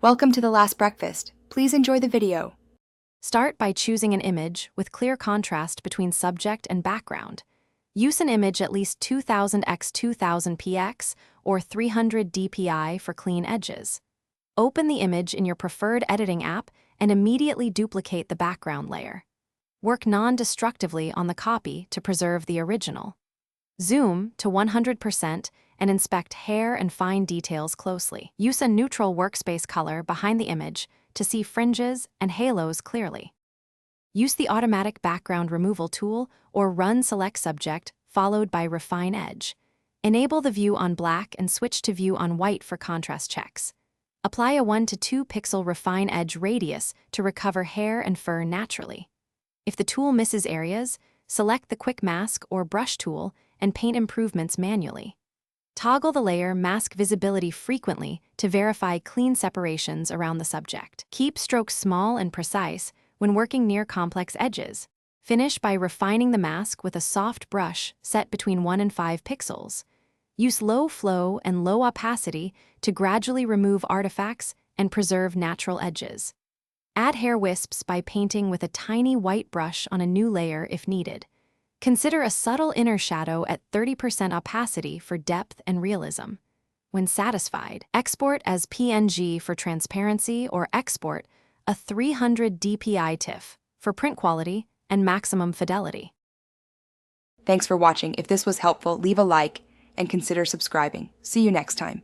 Welcome to The Last Breakfast. Please enjoy the video. Start by choosing an image with clear contrast between subject and background. Use an image at least 2000 x 2000 px or 300 dpi for clean edges. Open the image in your preferred editing app and immediately duplicate the background layer. Work non-destructively on the copy to preserve the original. Zoom to 100% and inspect hair and fine details closely. Use a neutral workspace color behind the image to see fringes and halos clearly. Use the automatic background removal tool or run select subject followed by refine edge. Enable the view on black and switch to view on white for contrast checks. Apply a 1 to 2 pixel refine edge radius to recover hair and fur naturally. If the tool misses areas, select the quick mask or brush tool and paint improvements manually. Toggle the layer mask visibility frequently to verify clean separations around the subject. Keep strokes small and precise when working near complex edges. Finish by refining the mask with a soft brush set between 1 and 5 pixels. Use low flow and low opacity to gradually remove artifacts and preserve natural edges. Add hair wisps by painting with a tiny white brush on a new layer if needed. Consider a subtle inner shadow at 30% opacity for depth and realism. When satisfied, export as PNG for transparency or export a 300 dpi TIFF for print quality and maximum fidelity. Thanks for watching. If this was helpful, leave a like and consider subscribing. See you next time.